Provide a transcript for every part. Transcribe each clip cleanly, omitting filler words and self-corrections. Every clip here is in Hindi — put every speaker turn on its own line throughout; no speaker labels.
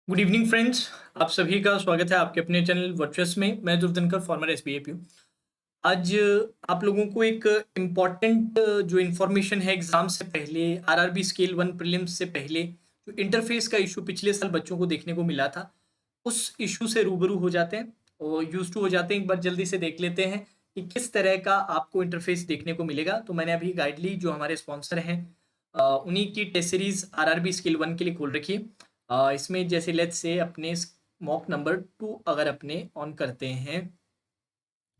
Good evening friends. आप सभी का स्वागत है आपके अपने चैनल वर्चुअस में। मैं ध्रुव फॉर्मर एसबीए पीयू। आज आप लोगों को एक इम्पॉर्टेंट जो इन्फॉर्मेशन है एग्जाम से पहले, आरआरबी स्केल 1 प्रीलिम्स से पहले जो इंटरफेस का इशू पिछले साल बच्चों को देखने को मिला था, उस इशू से रूबरू हो जाते हैं और यूज टू हो जाते हैं। एक बार जल्दी से देख लेते हैं कि किस तरह का आपको इंटरफेस देखने को मिलेगा। तो मैंने अभी गाइडली जो हमारे स्पॉन्सर हैं उन्हीं की टेस्ट सीरीज आरआरबी स्केल 1 के लिए खोल रखी है। इसमें जैसे लेट्स से अपने मॉक नंबर 2 अगर अपने ऑन करते हैं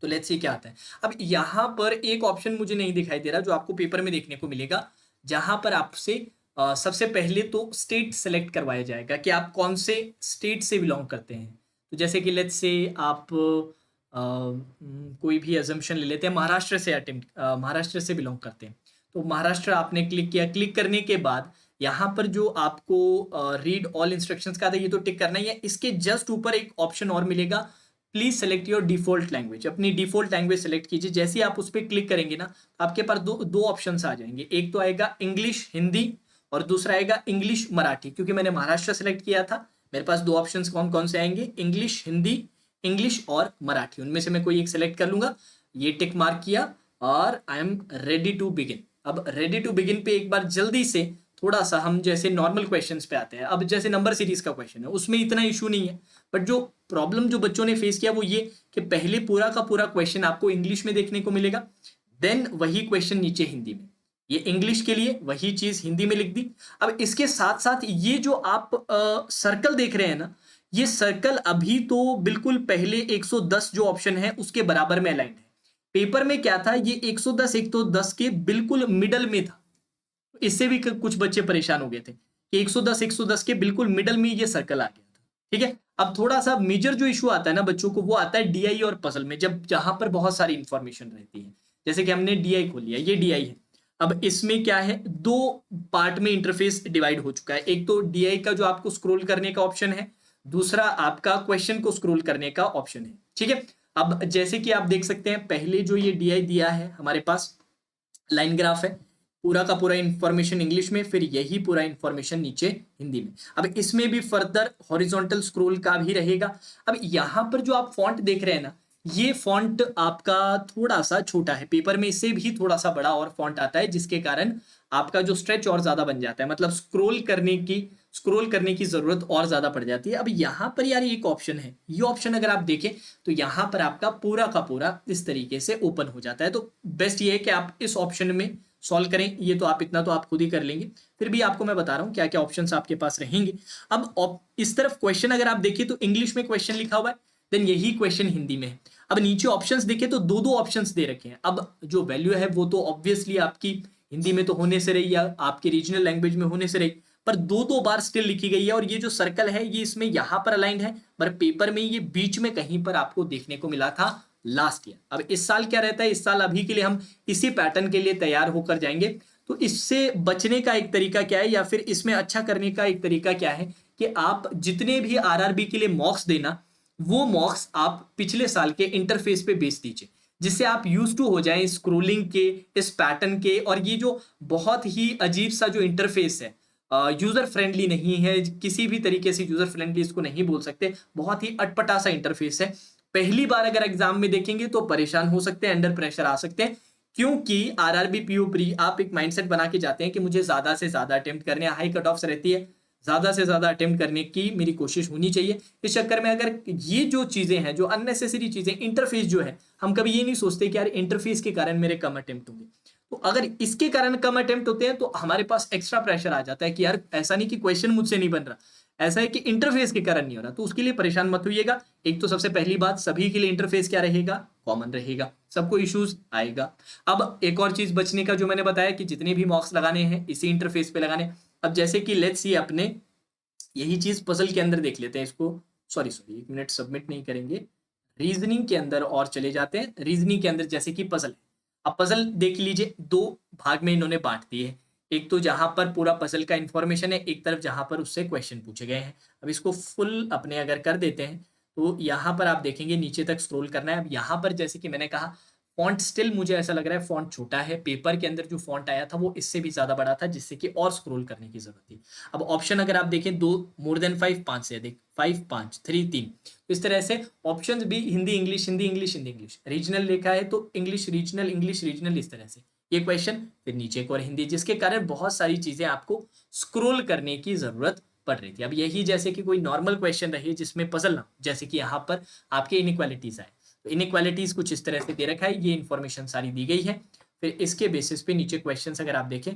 तो लेट्स सी क्या आता है। अब यहाँ पर एक ऑप्शन मुझे नहीं दिखाई दे रहा जो आपको पेपर में देखने को मिलेगा, जहां पर आपसे सबसे पहले तो स्टेट सेलेक्ट करवाया जाएगा कि आप कौन से स्टेट से बिलोंग करते हैं। तो जैसे कि लेट्स से आप कोई भी अजम्पशन ले लेते हैं, महाराष्ट्र से बिलोंग करते हैं। तो महाराष्ट्र आपने क्लिक किया। क्लिक करने के बाद यहाँ पर जो आपको रीड ऑल इंस्ट्रक्शंस का था, ये तो टिक करना ही है। इसके जस्ट ऊपर एक ऑप्शन और मिलेगा, please select your default language. अपनी डिफॉल्ट लैंग्वेज सेलेक्ट कीजिए। जैसे ही आप उस पर क्लिक करेंगे ना, आपके पास दो दो ऑप्शन आ जाएंगे। एक तो आएगा इंग्लिश हिंदी और दूसरा आएगा इंग्लिश मराठी। क्योंकि मैंने महाराष्ट्र सेलेक्ट किया था, मेरे पास दो ऑप्शन कौन कौन से आएंगे, इंग्लिश हिंदी, इंग्लिश और मराठी। उनमें से मैं कोई एक सेलेक्ट कर लूंगा। ये टिक मार्क किया और I am ready to begin. अब रेडी टू बिगिन पे एक बार जल्दी से थोड़ा सा हम जैसे नॉर्मल क्वेश्चंस पे आते हैं। अब जैसे नंबर सीरीज का क्वेश्चन है, उसमें इतना इशू नहीं है, बट जो प्रॉब्लम जो बच्चों ने फेस किया वो ये कि पहले पूरा का पूरा क्वेश्चन आपको इंग्लिश में देखने को मिलेगा, देन वही क्वेश्चन नीचे हिंदी में। ये इंग्लिश के लिए वही चीज हिंदी में लिख दी। अब इसके साथ साथ ये जो आप सर्कल देख रहे हैं ना, ये सर्कल अभी तो बिल्कुल पहले 110 जो ऑप्शन है उसके बराबर में अलाइंड है। पेपर में क्या था, ये 110 के बिल्कुल मिडल में था। इससे भी कुछ बच्चे परेशान हो गए थे कि 110 के बिल्कुल मिडल में ये सर्कल आ गया था। ठीक है। अब थोड़ा सा मेजर जो इशू आता है ना बच्चों को, वो आता है डीआई और पजल में, जब जहां पर बहुत सारी इंफॉर्मेशन रहती है। जैसे कि हमने डीआई खोल लिया, ये डीआई है। अब इसमें क्या है, दो पार्ट में इंटरफेस डिवाइड हो चुका है। एक तो डीआई का जो आपको स्क्रॉल करने का ऑप्शन है, दूसरा आपका क्वेश्चन को स्क्रॉल करने का ऑप्शन है। ठीक है। अब जैसे कि आप देख सकते हैं, पहले जो ये डीआई दिया है हमारे पास लाइन ग्राफ है, पूरा का पूरा इंफॉर्मेशन इंग्लिश में, फिर यही पूरा इंफॉर्मेशन नीचे हिंदी में। अब इसमें भी फर्दर हॉरिजॉन्टल स्क्रॉल का भी रहेगा। अब यहां पर जो आप फॉन्ट देख रहे हैं ना, ये फॉन्ट आपका थोड़ा सा छोटा है। पेपर में इससे भी थोड़ा सा बड़ा और फॉन्ट आता है, जिसके कारण आपका जो स्ट्रेच और ज्यादा बन जाता है, मतलब स्क्रॉल करने की जरूरत और ज्यादा पड़ जाती है। अब यहाँ पर यार एक ऑप्शन है, ये ऑप्शन अगर आप देखें तो यहाँ पर आपका पूरा का पूरा इस तरीके से ओपन हो जाता है। तो बेस्ट ये है कि आप इस ऑप्शन में सॉल्व करें। ये तो आप इतना तो आप खुद ही कर लेंगे, फिर भी आपको मैं बता रहा हूं क्या क्या ऑप्शंस आपके पास रहेंगे। अब इस तरफ क्वेश्चन अगर आप देखिए तो इंग्लिश में क्वेश्चन लिखा हुआ है, देन यही क्वेश्चन हिंदी में है। अब नीचे ऑप्शंस देखे तो दो दो ऑप्शंस दे रखे हैं। अब जो वैल्यू है वो तो ऑब्वियसली आपकी हिंदी में तो होने से रही या आपके रीजनल लैंग्वेज में होने से रही, पर दो दो बार स्टिल लिखी गई है। और ये जो सर्कल है ये इसमें यहां पर अलाइंड है, पर पेपर में ये बीच में कहीं पर आपको देखने को मिला था लास्ट ईयर। अब इस साल क्या रहता है, इस साल अभी के लिए हम इसी पैटर्न के लिए तैयार होकर जाएंगे। तो इससे बचने का एक तरीका क्या है, या फिर इसमें अच्छा करने का एक तरीका क्या है, कि आप जितने भी आरआरबी के लिए मॉक्स देना, वो मॉक्स आप पिछले साल के इंटरफेस पे बेच दीजिए, जिससे आप यूज टू हो जाएं स्क्रोलिंग के, इस पैटर्न के। और ये जो बहुत ही अजीब सा जो इंटरफेस है, यूजर फ्रेंडली नहीं है, किसी भी तरीके से यूजर फ्रेंडली इसको नहीं बोल सकते, बहुत ही अटपटा सा इंटरफेस है। पहली बार अगर एग्जाम में देखेंगे तो परेशान हो सकते हैं, अंडर प्रेशर आ सकते हैं। क्योंकि आरआरबी पीओ प्री आप एक माइंडसेट बना के जाते हैं कि मुझे ज्यादा से ज्यादा अटेम्प्ट करने, हाई कट ऑफ्स रहती है, ज्यादा से ज्यादा अटेम्प्ट करने की मेरी कोशिश होनी चाहिए। इस चक्कर में अगर ये जो चीजें हैं, जो अननेसेसरी चीजें, इंटरफेस जो है, हम कभी ये नहीं सोचते कि यार इंटरफेस के कारण मेरे कम अटेम्प्ट होंगे। तो अगर इसके कारण कम अटेम्प्ट होते हैं तो हमारे पास एक्स्ट्रा प्रेशर आ जाता है कि यार ऐसा नहीं कि क्वेश्चन मुझसे नहीं बन रहा, ऐसा है कि इंटरफेस के कारण नहीं हो रहा। तो उसके लिए परेशान मत होइएगा। एक तो सबसे पहली बात, सभी के लिए इंटरफेस क्या रहेगा, कॉमन रहेगा, सबको इश्यूज आएगा। अब एक और चीज बचने का जो मैंने बताया कि जितने भी मॉक्स लगाने हैं इसी इंटरफेस पे लगाने। अब जैसे कि लेट्स सी अपने यही चीज पजल के अंदर देख लेते हैं इसको। सॉरी सॉरी, एक मिनट, सबमिट नहीं करेंगे, रीजनिंग के अंदर और चले जाते हैं। रीजनिंग के अंदर जैसे कि पजल है, अब पजल देख लीजिए, दो भाग में इन्होंने बांट दिए है। एक तो जहां पर पूरा पजल का इंफॉर्मेशन है, एक तरफ जहां पर उससे क्वेश्चन पूछे गए हैं। अब इसको फुल अपने अगर कर देते हैं तो यहाँ पर आप देखेंगे नीचे तक स्क्रॉल करना है। अब यहाँ पर जैसे कि मैंने कहा, फॉन्ट स्टिल मुझे ऐसा लग रहा है फॉन्ट छोटा है, पेपर के अंदर जो फॉन्ट आया था वो इससे भी ज़्यादा बड़ा था, जिससे कि और स्क्रॉल करने की ज़रूरत थी। अब ऑप्शन अगर आप देखें, 2 मोर देन 5 5 से अधिक, 5 5 3 3, तो इस तरह से ऑप्शंस भी Hindi English Hindi English Hindi English, regional लिखा है तो इंग्लिश रीजनल, इस तरह से ये क्वेश्चन, फिर नीचे एक और हिंदी, जिसके कारण बहुत सारी चीज़ें आपको स्क्रॉल करने की ज़रूरत पड़ रही थी। अब यही जैसे कि कोई नॉर्मल क्वेश्चन रहे जिसमें पजल ना हो, जैसे कि यहाँ पर आपके इनइक्वालिटीज आए, तो इनइक्वालिटीज कुछ इस तरह से दे रखा है, ये इन्फॉर्मेशन सारी दी गई है। फिर इसके बेसिस पे नीचे क्वेश्चंस अगर आप देखें,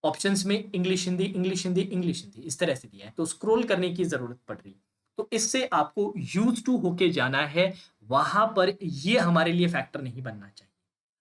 ऑप्शंस में English Hindi English Hindi English Hindi इस तरह से दिया है, तो स्क्रॉल करने की जरूरत पड़ रही है। तो इससे आपको यूज टू होके जाना है, वहां पर ये हमारे लिए फैक्टर नहीं बनना चाहिए।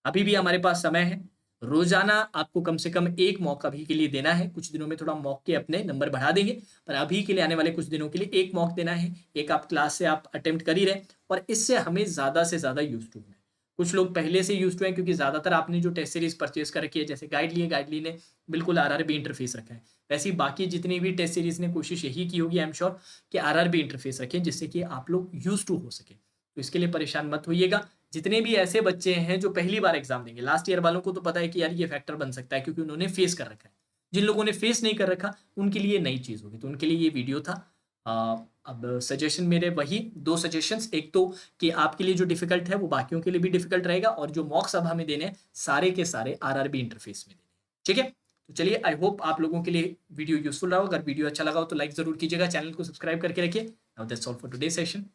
अभी भी हमारे पास समय है, रोजाना आपको कम से कम एक मॉक अभी के लिए देना है। कुछ दिनों में थोड़ा मॉक के अपने नंबर बढ़ा देंगे, पर अभी के लिए आने वाले कुछ दिनों के लिए एक मॉक देना है। एक आप क्लास से आप अटेम्प्ट कर ही रहे, और इससे हमें ज्यादा से ज्यादा यूज टू होना है। कुछ लोग पहले से यूज टू है, क्योंकि ज्यादातर आपने जो टेस्ट सीरीज परचेज कर रखी है, जैसे गाइडली ने बिल्कुल आरआरबी इंटरफेस रखा है, वैसे ही बाकी जितनी भी टेस्ट सीरीज ने कोशिश यही की होगी, आई एम श्योर, कि आरआरबी इंटरफेस रखें, जिससे कि आप लोग यूज टू हो सके। तो इसके लिए परेशान मत होइएगा। जितने भी ऐसे बच्चे हैं जो पहली बार एग्जाम देंगे, लास्ट ईयर वालों को तो पता है कि यार ये फैक्टर बन सकता है, क्योंकि उन्होंने फेस कर रखा है। जिन लोगों ने फेस नहीं कर रखा, उनके लिए नई चीज होगी, तो उनके लिए ये वीडियो था। अब सजेशन मेरे वही 2 सजेशंस, एक तो कि आपके लिए जो डिफिकल्ट है वो बाकियों के लिए भी डिफिकल्ट रहेगा, और जो मॉक्स अब हमें देने हैं सारे के सारे आरआरबी इंटरफेस में देने हैं, ठीक है। तो चलिए, आई होप आप लोगों के लिए वीडियो यूजफुल रहा हो। अगर वीडियो अच्छा लगा हो तो लाइक जरूर कीजिएगा, चैनल को सब्सक्राइब करके रखिए। Now that's all for today session.